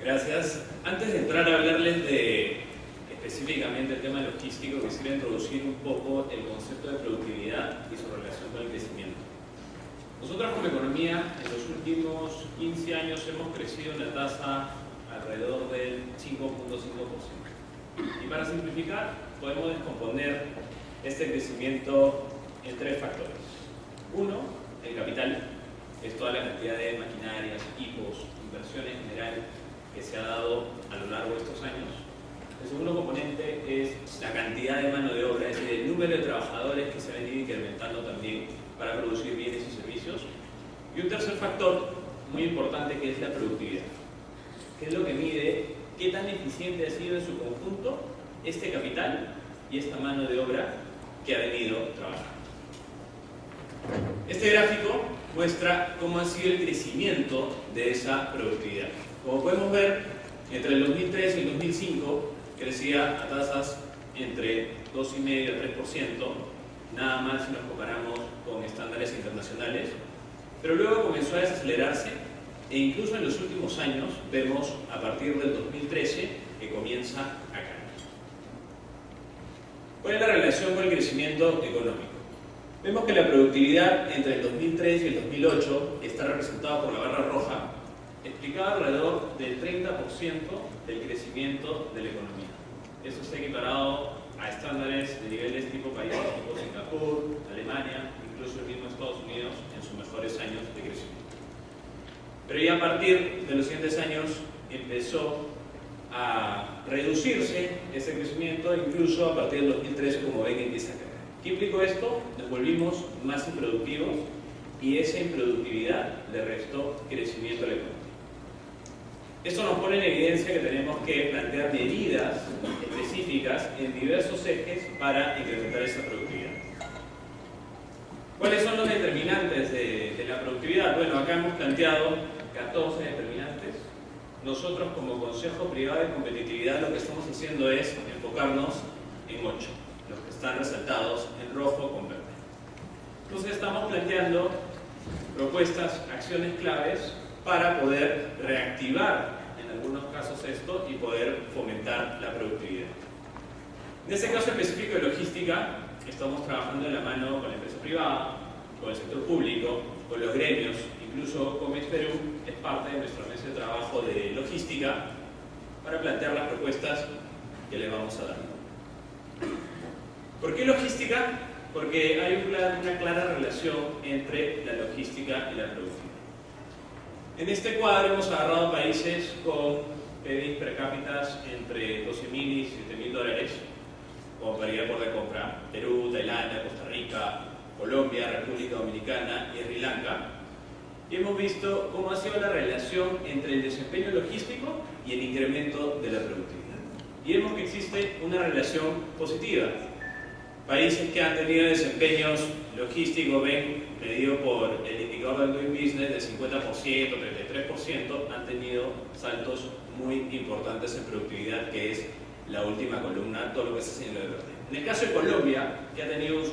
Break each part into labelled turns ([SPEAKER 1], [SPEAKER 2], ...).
[SPEAKER 1] Gracias. Antes de entrar a hablarles de específicamente el tema logístico, quisiera introducir un poco el concepto de productividad y su relación con el crecimiento. Nosotros como economía en los últimos 15 años hemos crecido en la tasa alrededor del 5.5%. Y para simplificar, podemos descomponer este crecimiento en tres factores. Uno, el capital, que es toda la cantidad de maquinarias, equipos, inversión en general que se ha dado a lo largo de estos años. El segundo componente es la cantidad de mano de obra, es decir, el número de trabajadores que se han ido incrementando también para producir bienes y servicios. Y un tercer factor muy importante que es la productividad, que es lo que mide qué tan eficiente ha sido en su conjunto este capital y esta mano de obra que ha venido trabajando. Este gráfico muestra cómo ha sido el crecimiento de esa productividad. Como podemos ver, entre el 2003 y el 2005 crecía a tasas entre 2,5% a 3%, nada más si nos comparamos con estándares internacionales, pero luego comenzó a desacelerarse e incluso en los últimos años vemos a partir del 2013 que comienza a caer. ¿Cuál es la relación con el crecimiento económico? Vemos que la productividad entre el 2003 y el 2008 está representada por la barra roja, explicaba alrededor del 30% del crecimiento de la economía. Esto está equiparado a estándares de niveles tipo países tipo Singapur, Alemania, incluso el mismo Estados Unidos en sus mejores años de crecimiento. Pero ya a partir de los siguientes años empezó a reducirse ese crecimiento, incluso a partir del 2013, como ven, empieza a caer. ¿Qué implicó esto? Nos volvimos más improductivos y esa improductividad le restó crecimiento a la economía. Esto nos pone en evidencia que tenemos que plantear medidas específicas en diversos ejes para incrementar esa productividad. ¿Cuáles son los determinantes de la productividad? Bueno, acá hemos planteado 14 determinantes. Nosotros como Consejo Privado de Competitividad lo que estamos haciendo es enfocarnos en 8, los que están resaltados en rojo con verde. Entonces estamos planteando propuestas, acciones claves para poder reactivar en algunos casos esto y poder fomentar la productividad. En este caso específico de logística, estamos trabajando de la mano con la empresa privada, con el sector público, con los gremios, incluso Comex Perú es parte de nuestra mesa de trabajo de logística para plantear las propuestas que le vamos a dar. ¿Por qué logística? Porque hay una clara relación entre la logística y la productividad. En este cuadro hemos agarrado países con PBI per cápita entre 12.000 y 7.000 dólares, como paridad por la compra: Perú, Tailandia, Costa Rica, Colombia, República Dominicana y Sri Lanka. Y hemos visto cómo ha sido la relación entre el desempeño logístico y el incremento de la productividad. Y vemos que existe una relación positiva. Países que han tenido desempeños logísticos, ven, medido por el indicador del Doing Business de 50%, 33%, han tenido saltos muy importantes en productividad, que es la última columna, todo lo que se señala de verde. En el caso de Colombia, que ha tenido un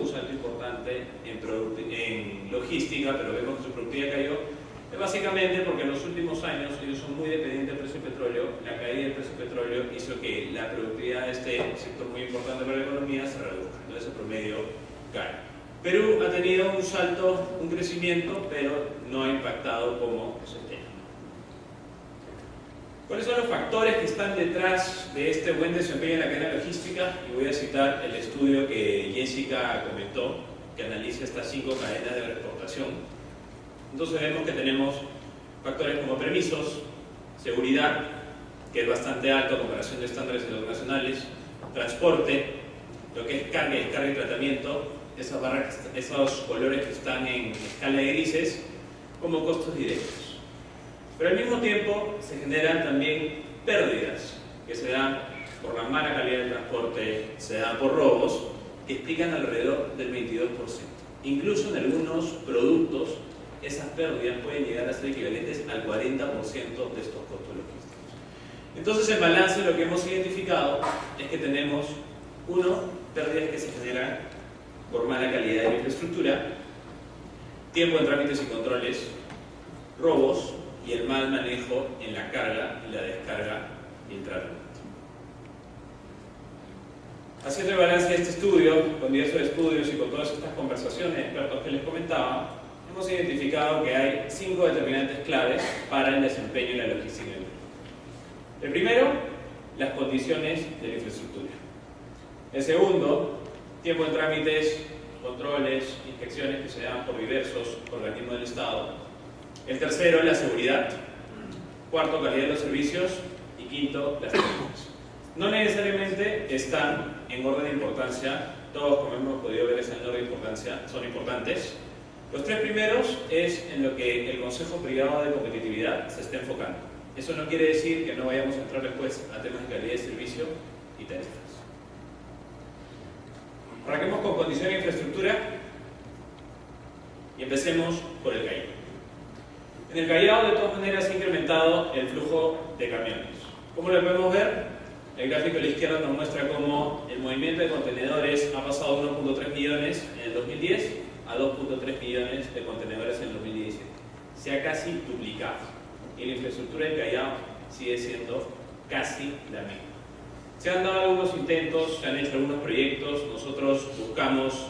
[SPEAKER 1] salto importante en logística, pero vemos que su productividad cayó, es básicamente porque en los últimos años ellos son muy dependientes del precio del petróleo. La caída del precio del petróleo hizo que la productividad de este sector muy importante para la economía se reduzca, entonces el promedio cae. Perú ha tenido un salto, un crecimiento, pero no ha impactado como se espera. ¿Cuáles son los factores que están detrás de este buen desempeño en la cadena logística? Y voy a citar el estudio que Jessica comentó, que analiza estas 5 cadenas de exportación. Entonces vemos que tenemos factores como permisos, seguridad, que es bastante alto a comparación de estándares internacionales, transporte, lo que es carga, descarga y tratamiento, esas barras, esos colores que están en escala de grises, como costos directos. Pero al mismo tiempo se generan también pérdidas que se dan por la mala calidad del transporte, se dan por robos, que explican alrededor del 22%. Incluso en algunos productos esas pérdidas pueden llegar a ser equivalentes al 40% de estos costos logísticos. Entonces, en balance, lo que hemos identificado es que tenemos, uno, pérdidas que se generan por mala calidad de la infraestructura, tiempo en trámites y controles, robos, y el mal manejo en la carga y la descarga intrarruta. Haciendo el balance de este estudio, con diversos estudios y con todas estas conversaciones de expertos que les comentaba, hemos identificado que hay 5 determinantes claves para el desempeño y la logística del Perú. El primero, las condiciones de la infraestructura. El segundo, tiempo en trámites, controles, inspecciones que se dan por diversos organismos del Estado. El tercero, la seguridad. Cuarto, calidad de los servicios. Y quinto, las tarifas. No necesariamente están en orden de importancia, todos, como hemos podido ver, están en orden de importancia, son importantes. Los 3 primeros es en lo que el Consejo Privado de Competitividad se está enfocando. Eso no quiere decir que no vayamos a entrar después a temas de calidad de servicio y tarifas. Arranquemos con condiciones de infraestructura y empecemos por el Callao. En el Callao, de todas maneras, se ha incrementado el flujo de camiones. ¿Cómo lo podemos ver? El gráfico a la izquierda nos muestra cómo el movimiento de contenedores ha pasado de 1.3 millones en el 2010 a 2.3 millones de contenedores en el 2017. Se ha casi duplicado y la infraestructura del Callao sigue siendo casi la misma. Se han dado algunos intentos, se han hecho algunos proyectos. Nosotros buscamos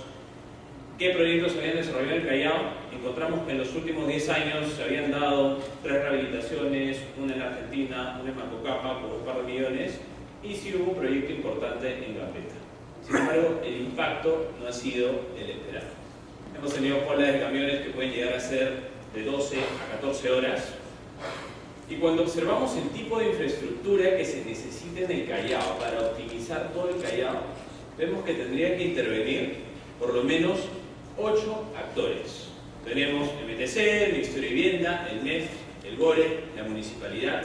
[SPEAKER 1] qué proyectos se habían desarrollado en el Callao. Encontramos que en los últimos 10 años se habían dado 3 rehabilitaciones, una en Argentina, una en Macocapa por un par de millones, y sí hubo un proyecto importante en Gambetta. Sin embargo, el impacto no ha sido el esperado. Hemos tenido colas de camiones que pueden llegar a ser de 12 a 14 horas. Y cuando observamos el tipo de infraestructura que se necesita en el Callao para optimizar todo el Callao, vemos que tendría que intervenir por lo menos 8 actores. Tenemos MTC, el Ministerio de Vivienda, el MEF, el GORE, la Municipalidad,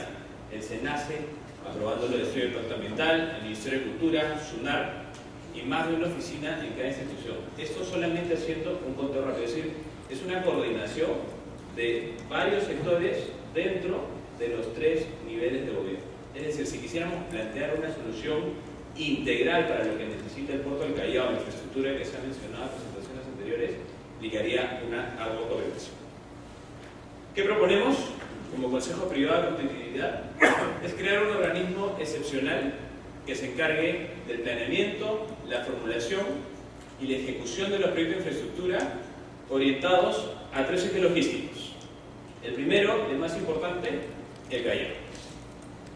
[SPEAKER 1] el SENACE, aprobando el estudio de impacto ambiental, el Ministerio de Cultura, SUNAR y más de una oficina en cada institución. Esto solamente haciendo un conteo rápido, es decir, es una coordinación de varios sectores dentro de los 3 niveles de gobierno. Es decir, si quisiéramos plantear una solución integral para lo que necesita el puerto del Callao, la infraestructura que se ha mencionado en presentaciones anteriores, implicaría una ardua coordinación. ¿Qué proponemos? Como Consejo Privado de Competitividad, es crear un organismo excepcional que se encargue del planeamiento, la formulación y la ejecución de los proyectos de infraestructura orientados a 3 ejes logísticos. El primero, el más importante, el Callao.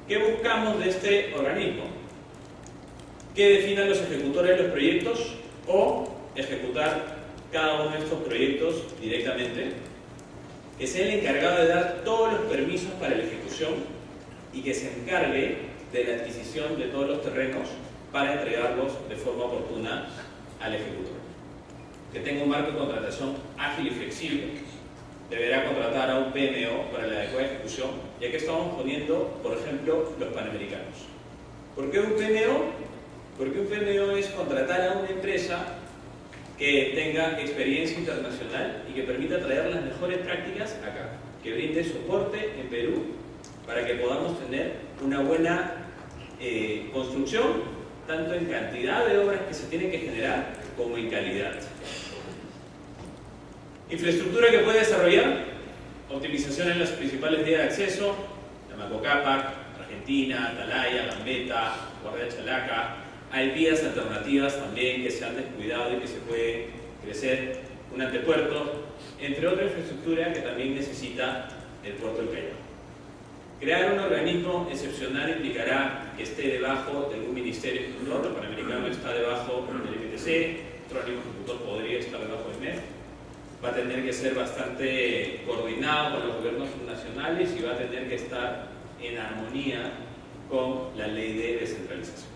[SPEAKER 1] ¿Qué buscamos de este organismo? Que definan los ejecutores de los proyectos o ejecutar cada uno de estos proyectos directamente, que sea el encargado de dar todos los permisos para la ejecución y que se encargue de la adquisición de todos los terrenos para entregarlos de forma oportuna al ejecutor. Que tenga un marco de contratación ágil y flexible. Deberá contratar a un PMO para la adecuada ejecución, ya que estamos poniendo, por ejemplo, los panamericanos. ¿Por qué un PMO? Porque un PMO es contratar a una empresa que tenga experiencia internacional y que permita traer las mejores prácticas acá, que brinde soporte en Perú para que podamos tener una buena construcción, tanto en cantidad de obras que se tienen que generar como en calidad. Infraestructura que puede desarrollar, optimización en las principales vías de acceso, la Macocapa, Argentina, Atalaya, Gambetta, Guardia de Chalaca. Hay vías alternativas también que se han descuidado y que se puede crecer, un antepuerto, entre otra infraestructura que también necesita el puerto del Callao. Crear un organismo excepcional implicará que esté debajo de algún ministerio ejecutor. El Panamericano está debajo del MTC, otro organismo ejecutor podría estar debajo del MEF. Va a tener que ser bastante coordinado con los gobiernos nacionales y va a tener que estar en armonía con la ley de descentralización.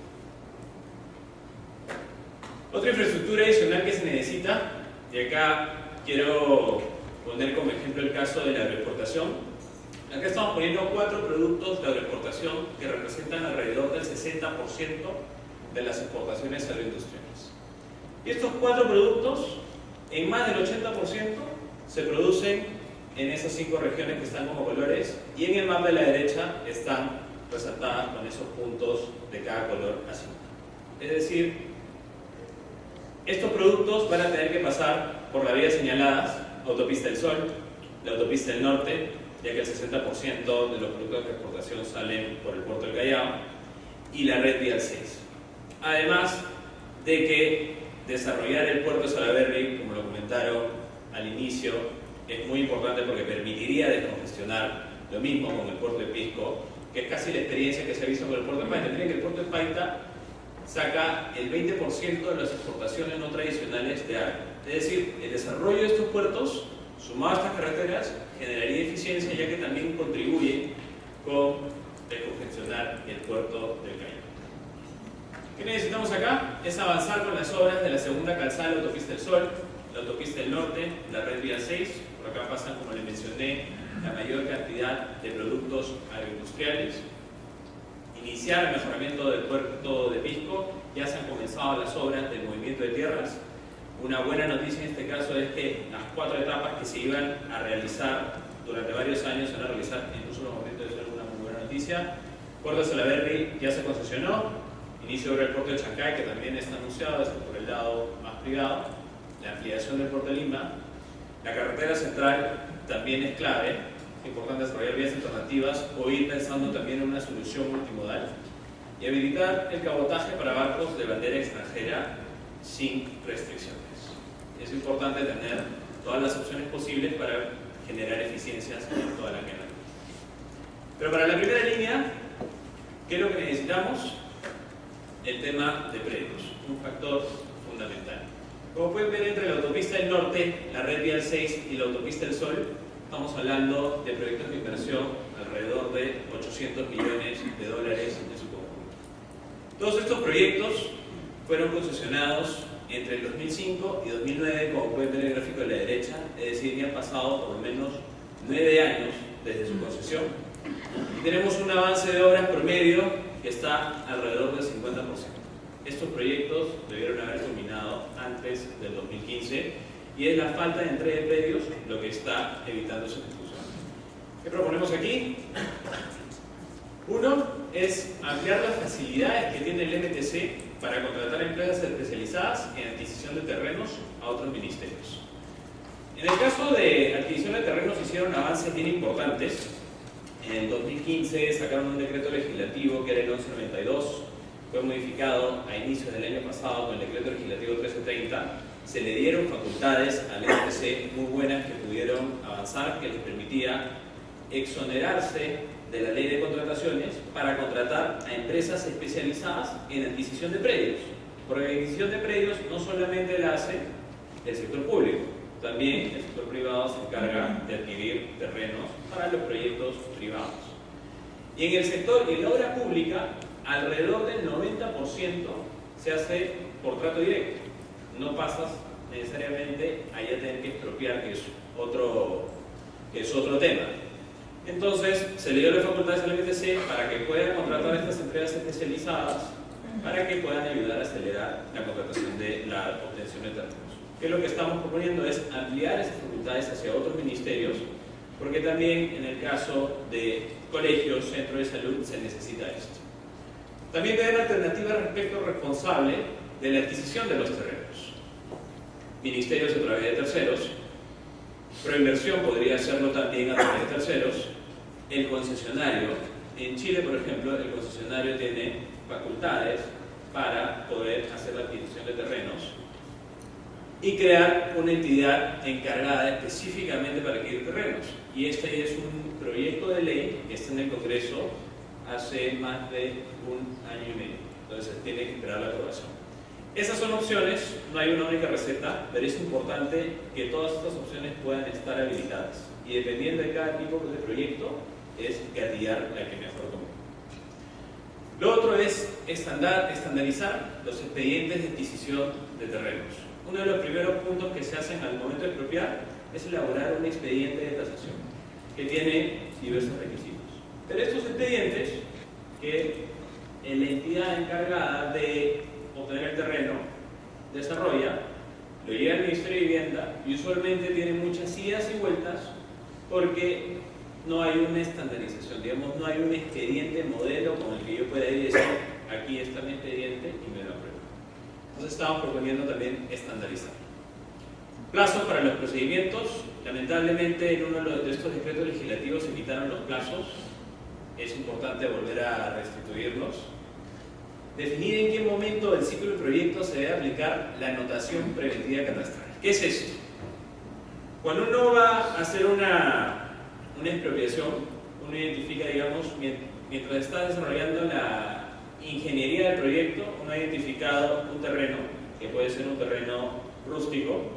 [SPEAKER 1] Otra infraestructura adicional que se necesita, y acá quiero poner como ejemplo el caso de la agroexportación. Acá estamos poniendo 4 productos de agroexportación que representan alrededor del 60% de las exportaciones agroindustriales. Y estos 4 productos, en más del 80%, se producen en esas 5 regiones que están como colores, y en el mapa de la derecha están resaltadas con esos puntos de cada color azul. Es decir, estos productos van a tener que pasar por las vías señaladas: Autopista del Sol, la Autopista del Norte, ya que el 60% de los productos de exportación salen por el puerto del Callao, y la red Vial 6. Además de que desarrollar el puerto de Salaberry, como lo comentaron al inicio, es muy importante porque permitiría descongestionar, lo mismo con el puerto de Pisco, que es casi la experiencia que se ha visto con el puerto de Paita. Miren que el puerto de Paita saca el 20% de las exportaciones no tradicionales de agua. Es decir, el desarrollo de estos puertos, sumado a estas carreteras, generaría eficiencia, ya que también contribuye con descongestionar el puerto del Callao. ¿Qué necesitamos acá? Es avanzar con las obras de la segunda calzada de la autopista del Sol, la autopista del Norte, la red Vía 6. Por acá pasan, como les mencioné, la mayor cantidad de productos agroindustriales. Iniciar el mejoramiento del puerto de Pisco. Ya se han comenzado las obras del movimiento de tierras. Una buena noticia en este caso es que las 4 etapas que se iban a realizar durante varios años se van a realizar en un solo momento. Eso es una muy buena noticia. Puerto de Salaberry ya se concesionó. Inicio sobre el puerto de Chancay, que también está anunciado, esto por el lado más privado. La ampliación del puerto de Lima. La carretera central también es clave. Es importante desarrollar vías alternativas o ir pensando también en una solución multimodal. Y habilitar el cabotaje para barcos de bandera extranjera sin restricciones. Es importante tener todas las opciones posibles para generar eficiencias en toda la cadena. Pero para la primera línea, ¿qué es lo que necesitamos? El tema de predios, un factor fundamental. Como pueden ver, entre la autopista del Norte, la red Vial 6 y la autopista del Sol, estamos hablando de proyectos de inversión alrededor de $800 millones en su conjunto. Todos estos proyectos fueron concesionados entre el 2005 y 2009, como pueden ver en el gráfico de la derecha, es decir, ya han pasado por lo menos 9 años desde su concesión. Y tenemos un avance de obras promedio que está alrededor del 50%. Estos proyectos debieron haber culminado antes del 2015 y es la falta de entrega de predios lo que está evitando su ejecución. ¿Qué proponemos aquí? Uno es ampliar las facilidades que tiene el MTC para contratar empresas especializadas en adquisición de terrenos a otros ministerios. En el caso de adquisición de terrenos hicieron avances bien importantes. En el 2015 sacaron un decreto legislativo que era el 1192, fue modificado a inicios del año pasado con el decreto legislativo 1330. Se le dieron facultades al MTC muy buenas que pudieron avanzar, que les permitía exonerarse de la ley de contrataciones para contratar a empresas especializadas en adquisición de predios. Porque la adquisición de predios no solamente la hace el sector público, también el sector privado se encarga de adquirir terrenos para los proyectos privados. Y en el sector y en la obra pública, alrededor del 90% se hace por trato directo. No pasas necesariamente a ya tener que expropiar, que es otro tema. Entonces, se le dio las facultades al MTC para que puedan contratar a estas empresas especializadas para que puedan ayudar a acelerar la contratación de la obtención de terrenos. Que lo que estamos proponiendo es ampliar esas facultades hacia otros ministerios, porque también en el caso de colegios, centros de salud, se necesita esto. También tener alternativas respecto al responsable de la adquisición de los terrenos. Ministerios a través de terceros, Proinversión podría hacerlo también a través de terceros. El concesionario, en Chile por ejemplo, el concesionario tiene facultades para poder hacer la adquisición de terrenos y crear una entidad encargada específicamente para adquirir terrenos. Y este es un proyecto de ley que está en el Congreso hace más de un año y medio. Entonces tiene que esperar la aprobación. Esas son opciones, no hay una única receta, pero es importante que todas estas opciones puedan estar habilitadas. Y dependiendo de cada tipo de proyecto, es gatillar la que mejor conviene. Lo otro es estandarizar los expedientes de adquisición de terrenos. Uno de los primeros puntos que se hacen al momento de expropiar es elaborar un expediente de tasación que tiene diversos requisitos. Pero estos expedientes que la entidad encargada de obtener el terreno desarrolla, lo llega al Ministerio de Vivienda y usualmente tiene muchas idas y vueltas porque no hay una estandarización, digamos, no hay un expediente modelo con el que yo pueda ir y decir aquí está mi expediente y me lo apruebo. Entonces estamos proponiendo también estandarizar. Plazos para los procedimientos, lamentablemente en uno de estos decretos legislativos se quitaron los plazos, es importante volver a restituirlos. Definir en qué momento del ciclo del proyecto se debe aplicar la anotación preventiva catastral. ¿Qué es esto? Cuando uno va a hacer una expropiación, uno identifica, digamos, mientras está desarrollando la ingeniería del proyecto, uno ha identificado un terreno, que puede ser un terreno rústico,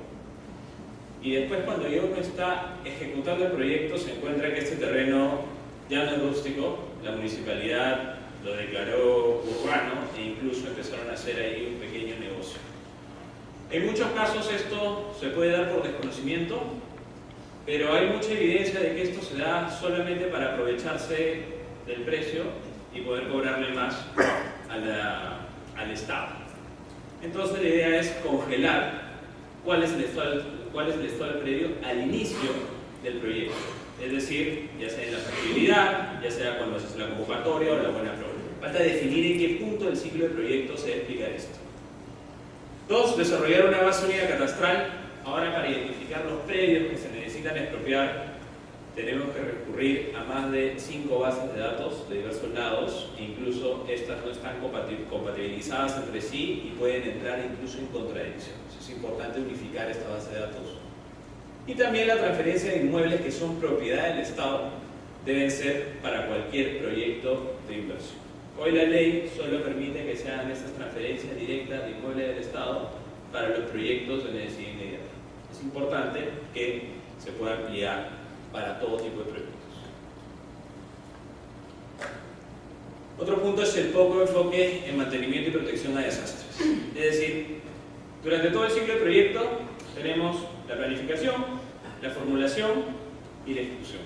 [SPEAKER 1] y después cuando ya uno está ejecutando el proyecto se encuentra que este terreno ya no es rústico, la municipalidad lo declaró urbano e incluso empezaron a hacer ahí un pequeño negocio. En muchos casos esto se puede dar por desconocimiento, pero hay mucha evidencia de que esto se da solamente para aprovecharse del precio y poder cobrarle más al Estado. Entonces la idea es congelar cuál es el estado del predio al inicio del proyecto. Es decir, ya sea en la factibilidad, ya sea cuando se hace la convocatoria o la buena flor. Falta definir en qué punto del ciclo del proyecto se debe explicar esto. 2. Desarrollar una base única catastral. Ahora, para identificar los predios que se necesitan expropiar, tenemos que recurrir a más de 5 bases de datos de diversos lados, e incluso estas no están compatibilizadas entre sí y pueden entrar incluso en contradicciones. Es importante unificar esta base de datos. Y también la transferencia de inmuebles que son propiedad del Estado deben ser para cualquier proyecto de inversión. Hoy la ley solo permite que se hagan estas transferencias directas de inmuebles del Estado para los proyectos de necesidad inmediata. Es importante que se pueda ampliar para todo tipo de proyectos. Otro punto es el poco enfoque en mantenimiento y protección a desastres. Es decir, durante todo el ciclo del proyecto tenemos la planificación, la formulación y la ejecución.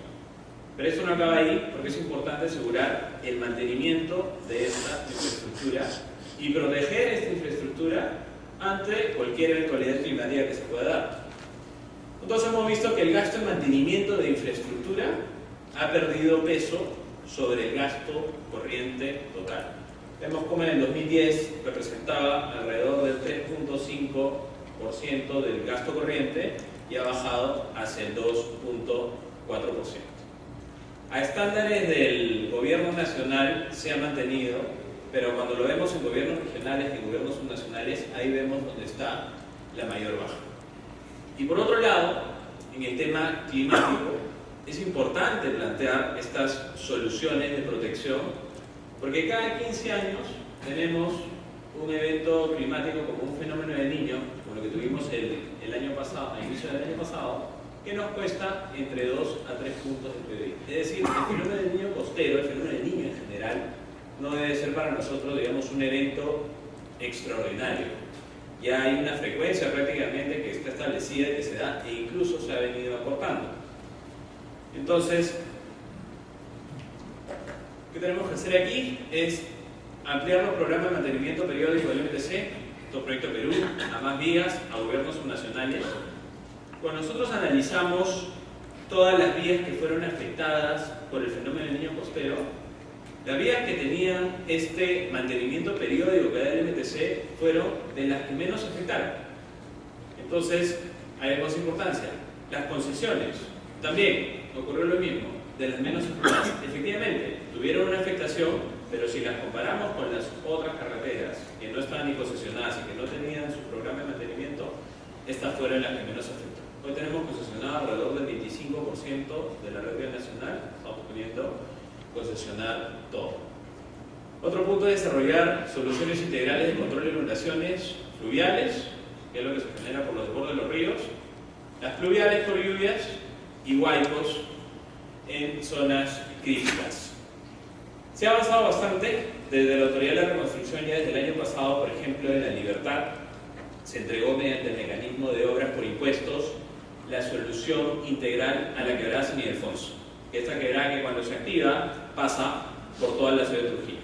[SPEAKER 1] Pero esto no acaba ahí porque es importante asegurar el mantenimiento de esta infraestructura y proteger esta infraestructura ante cualquier eventualidad climática que se pueda dar. Entonces hemos visto que el gasto en mantenimiento de infraestructura ha perdido peso sobre el gasto corriente total. Vemos cómo en el 2010 representaba alrededor del 3.5% del gasto corriente y ha bajado hacia el 2.4%. A estándares del gobierno nacional se ha mantenido, pero cuando lo vemos en gobiernos regionales y en gobiernos subnacionales, ahí vemos donde está la mayor baja. Y por otro lado, en el tema climático, es importante plantear estas soluciones de protección, porque cada 15 años tenemos un evento climático como un fenómeno del Niño, como lo que tuvimos el año pasado, a inicio del año pasado, que nos cuesta entre 2 a 3 puntos de PBI. Es decir, el fenómeno del Niño costero, el fenómeno del Niño en general, no debe ser para nosotros, digamos, un evento extraordinario. Ya hay una frecuencia prácticamente que está establecida y que se da e incluso se ha venido acortando. Entonces, ¿qué tenemos que hacer aquí? Es ampliar los programas de mantenimiento periódico del MTC, todo Proyecto Perú, a más vías, a gobiernos subnacionales. Cuando nosotros analizamos todas las vías que fueron afectadas por el fenómeno del Niño costero, las vías que tenían este mantenimiento periódico que da el MTC fueron de las que menos afectaron. Entonces, hay vemos importancia. Las concesiones, también ocurrió lo mismo, de las menos afectadas. Efectivamente, tuvieron una afectación, pero si las comparamos con las otras carreteras que no estaban ni concesionadas y que no tenían su programa de mantenimiento, estas fueron las que menos afectaron. Hoy tenemos concesionado alrededor del 25% de la red nacional, estamos pudiendo concesionar todo. Otro punto es desarrollar soluciones integrales de control de inundaciones fluviales, que es lo que se genera por los desbordes de los ríos, las pluviales por lluvias y huaicos en zonas críticas. Se ha avanzado bastante desde la Autoridad de la Reconstrucción. Ya desde el año pasado, por ejemplo, en La Libertad se entregó mediante el mecanismo de obras por impuestos la solución integral a la quebrada San Ildefonso. Esta quebrada que cuando se activa pasa por toda la ciudad de Trujillo.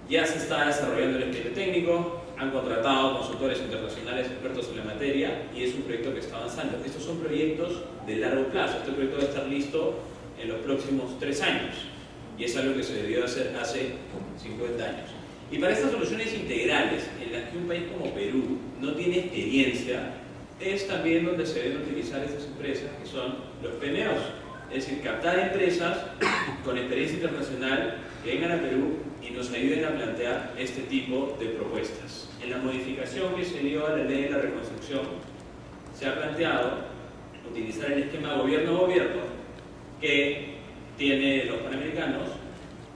[SPEAKER 1] Ya se está desarrollando el expediente técnico, han contratado consultores internacionales expertos en la materia y es un proyecto que está avanzando. Estos son proyectos de largo plazo. Este proyecto debe estar listo en los próximos 3 años y es algo que se debió hacer hace 50 años. Y para estas soluciones integrales, en las que un país como Perú no tiene experiencia, es también donde se deben utilizar estas empresas que son los PMOs, es decir, captar empresas con experiencia internacional que vengan a Perú y nos ayuden a plantear este tipo de propuestas. En la modificación que se dio a la ley de la reconstrucción, se ha planteado utilizar el esquema gobierno-gobierno que tiene los panamericanos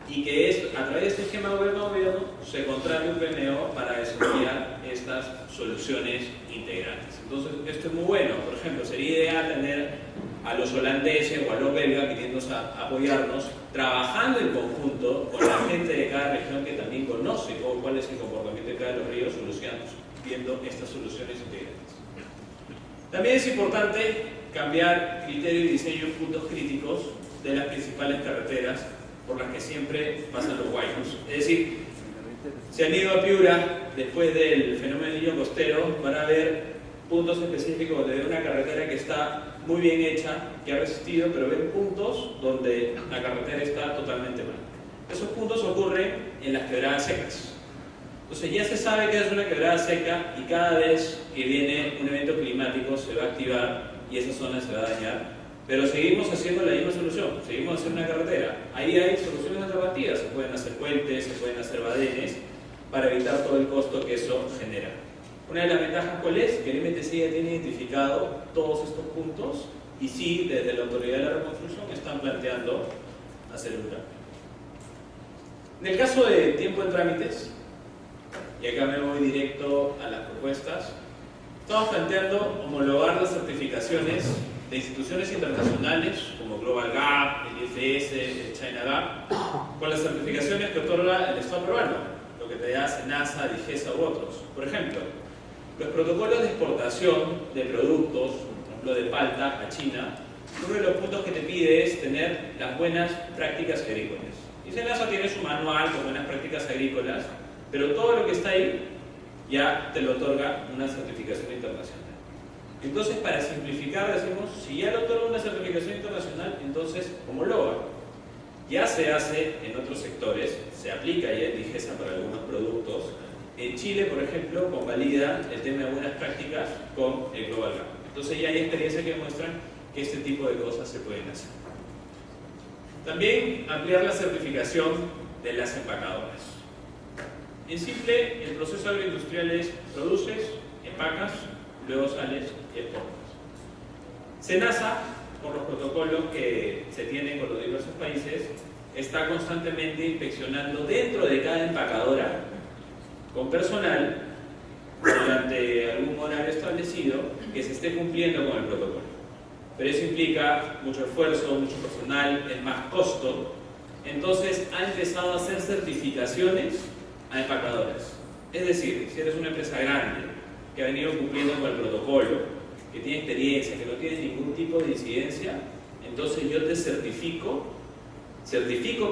[SPEAKER 1] y que es, a través de este esquema gobierno-gobierno se contrate un PMO para desarrollar estas soluciones integrantes. Entonces, esto es muy bueno. Por ejemplo, sería ideal tener a los holandeses o a los belgas viniéndose a apoyarnos, trabajando en conjunto con la gente de cada región que también conoce cuál es el comportamiento de cada de los ríos, viendo estas soluciones integrantes. También es importante cambiar criterio y diseño en puntos críticos de las principales carreteras por las que siempre pasan los huaycos. Es decir, si han ido a Piura después del fenómeno del niño costero, van a ver puntos específicos de una carretera que está muy bien hecha, que ha resistido, pero ven puntos donde la carretera está totalmente mal. Esos puntos ocurren en las quebradas secas. Entonces ya se sabe que es una quebrada seca y cada vez que viene un evento climático se va a activar y esa zona se va a dañar. Pero seguimos haciendo la misma solución, seguimos haciendo una carretera. Ahí hay soluciones alternativas, se pueden hacer puentes, se pueden hacer badenes para evitar todo el costo que eso genera. Una de las ventajas, ¿cuál es? Que el MTC ya tiene identificado todos estos puntos y sí, desde la Autoridad de la Reconstrucción están planteando hacer un cambio. En el caso de tiempo en trámites, y acá me voy directo a las propuestas, estamos planteando homologar las certificaciones de instituciones internacionales como Global Gap, el IFS, el China Gap, con las certificaciones que otorga el Estado peruano, lo que te da SENASA, DIGESA u otros. Por ejemplo, los protocolos de exportación de productos, por ejemplo de palta a China, uno de los puntos que te pide es tener las buenas prácticas agrícolas. Y SENASA tiene su manual con buenas prácticas agrícolas, pero todo lo que está ahí ya te lo otorga una certificación internacional. Entonces, para simplificar, decimos, si ya lo otorga una certificación internacional, entonces homologa. Ya se hace en otros sectores, se aplica ya en DIGESA para algunos productos. En Chile, por ejemplo, convalida el tema de buenas prácticas con el Global Gap. Entonces ya hay experiencias que muestran que este tipo de cosas se pueden hacer. También ampliar la certificación de las empacadoras. En simple, el proceso agroindustrial es produces, empacas, luego sales y exportas. SENASA, por los protocolos que se tienen con los diversos países, está constantemente inspeccionando dentro de cada empacadora con personal durante algún horario establecido que se esté cumpliendo con el protocolo. Pero eso implica mucho esfuerzo, mucho personal, es más costo. Entonces ha empezado a hacer certificaciones a empacadoras. Es decir, si eres una empresa grande que ha venido cumpliendo con el protocolo, que tiene experiencia, que no tiene ningún tipo de incidencia, entonces yo te certifico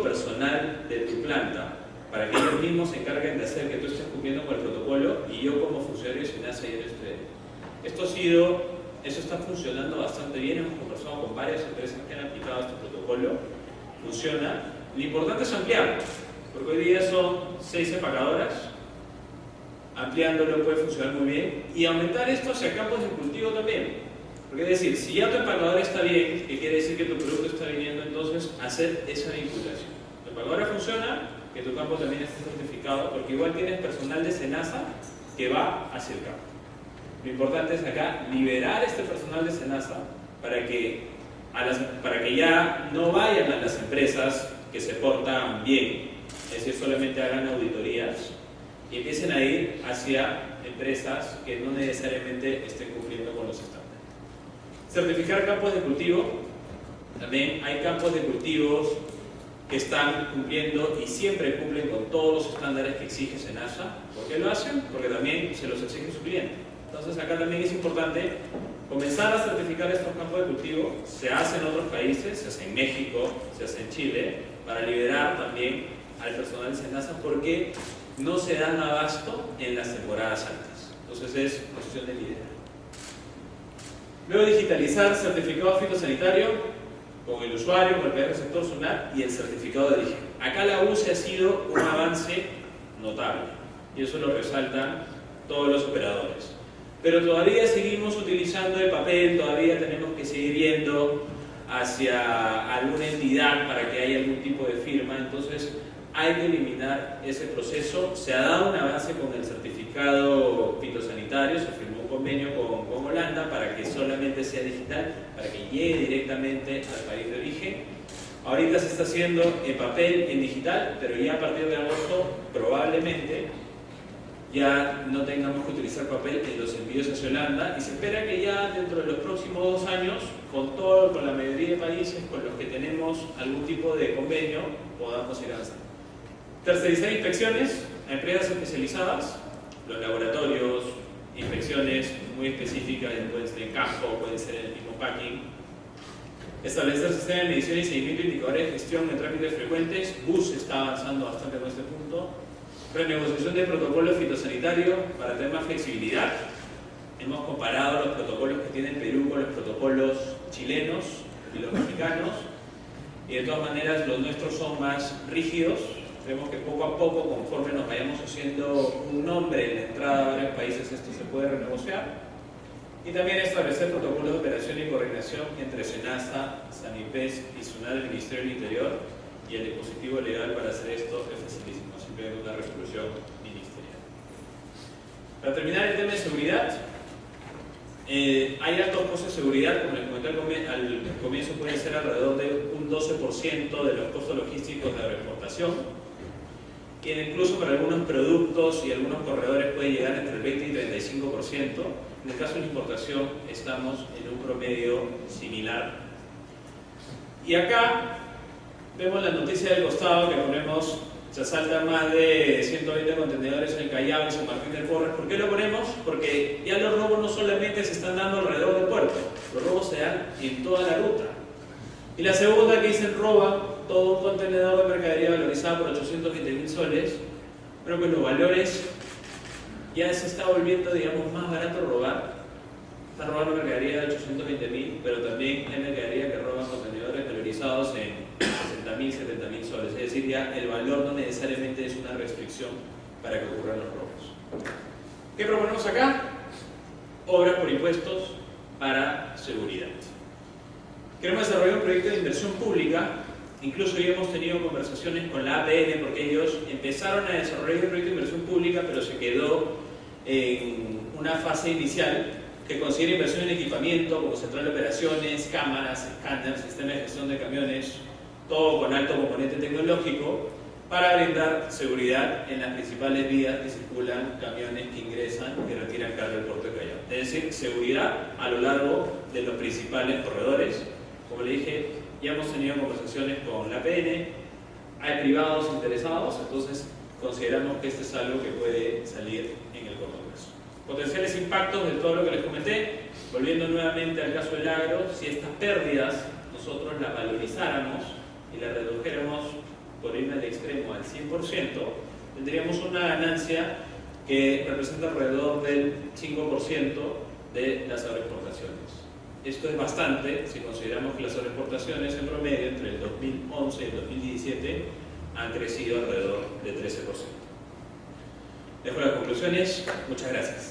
[SPEAKER 1] personal de tu planta para que ellos mismos se encarguen de hacer que tú estés cumpliendo con el protocolo y yo como funcionario de SENASA ya lo estoy. Eso está funcionando bastante bien, hemos conversado con varias empresas que han aplicado este protocolo, funciona. Lo importante es ampliarlo, porque hoy día son 6 empacadoras, ampliándolo puede funcionar muy bien, y aumentar esto hacia campos de cultivo también. Porque es decir, si ya tu empacadora está bien, que quiere decir que tu producto está viniendo, entonces hacer esa vinculación. Tu empacadora funciona, que tu campo también esté certificado, porque igual tienes personal de SENASA que va hacia el campo. Lo importante es acá liberar este personal de SENASA para que ya no vayan a las empresas que se portan bien, es decir, solamente hagan auditorías y empiecen a ir hacia empresas que no necesariamente estén cumpliendo con los estándares. Certificar campos de cultivo. También hay campos de cultivos que están cumpliendo y siempre cumplen con todos los estándares que exige SENASA. ¿Por qué lo hacen? Porque también se los exige su cliente. Entonces acá también es importante comenzar a certificar estos campos de cultivo. Se hace en otros países, se hace en México, se hace en Chile, para liberar también al personal de SENASA porque no se dan abasto en las temporadas altas. Entonces es posición de liderazgo. Luego digitalizar certificado fitosanitario con el usuario, con el PR sector SUNAT y el certificado de origen. Acá la UCE ha sido un avance notable y eso lo resaltan todos los operadores. Pero todavía seguimos utilizando el papel, todavía tenemos que seguir viendo hacia alguna entidad para que haya algún tipo de firma. Entonces hay que eliminar ese proceso. Se ha dado un avance con el certificado fitosanitario, se firmó un convenio con Holanda para que solamente sea digital, para que llegue directamente al país de origen. Ahorita se está haciendo en papel, en digital, pero ya a partir de agosto probablemente ya no tengamos que utilizar papel en los envíos hacia Holanda, y se espera que ya dentro de los próximos 2 años, con la mayoría de países con los que tenemos algún tipo de convenio, podamos ir avanzando. Tercerizar inspecciones a empresas especializadas, los laboratorios, inspecciones muy específicas, pueden ser en campo, pueden ser en el mismo packing. Establecer sistemas de medición y seguimiento de indicadores de gestión en trámites frecuentes. BUS está avanzando bastante con este punto. Renegociación de protocolos fitosanitarios para tener más flexibilidad. Hemos comparado los protocolos que tiene Perú con los protocolos chilenos y los mexicanos, y de todas maneras los nuestros son más rígidos. Vemos que poco a poco, conforme nos vayamos haciendo un nombre en la entrada a varios países, esto se puede renegociar. Y también establecer protocolos de operación y coordinación entre SENASA, SANIPES y SUNAT del Ministerio del Interior, y el dispositivo legal para hacer esto es facilísimo, simplemente una resolución ministerial. Para terminar el tema de seguridad, hay altos costos de seguridad, como les comenté al comienzo, puede ser alrededor de un 12% de los costos logísticos de agroexportación, que incluso para algunos productos y algunos corredores puede llegar entre el 20 y 35%. En el caso de la importación estamos en un promedio similar. Y acá vemos la noticia del costado que ponemos: se asaltan más de 120 contenedores en el Callao y San Martín del Porres. ¿Por qué lo ponemos? Porque ya los robos no solamente se están dando alrededor del puerto, los robos se dan en toda la ruta. Y la segunda, que dicen roban todo un contenedor de mercadería valorizada por 820.000 soles, pero pues los valores ya se está volviendo, digamos, más barato robar. Está robando mercadería de 820.000, pero también hay mercadería que roban contenedores valorizados en 60.000, 70.000 soles. Es decir, ya el valor no necesariamente es una restricción para que ocurran los robos. ¿Qué proponemos acá? Obras por impuestos para seguridad. Queremos desarrollar un proyecto de inversión pública. Incluso ya hemos tenido conversaciones con la APN, porque ellos empezaron a desarrollar un proyecto de inversión pública, pero se quedó en una fase inicial que considera inversión en equipamiento como central de operaciones, cámaras, escáneres, sistemas de gestión de camiones, todo con alto componente tecnológico, para brindar seguridad en las principales vías que circulan camiones que ingresan y retiran carga del puerto de Callao. Es decir, seguridad a lo largo de los principales corredores. Como le dije, ya hemos tenido conversaciones con la PN, hay privados interesados, entonces consideramos que este es algo que puede salir en el corto plazo. Potenciales impactos de todo lo que les comenté. Volviendo nuevamente al caso del agro, si estas pérdidas nosotros las valorizáramos y las redujéramos, por irme al extremo al 100%, tendríamos una ganancia que representa alrededor del 5% de las agroexportaciones. Esto es bastante si consideramos que las agroexportaciones en promedio entre el 2011 y el 2017 han crecido alrededor de 13%. Dejo las conclusiones. Muchas gracias.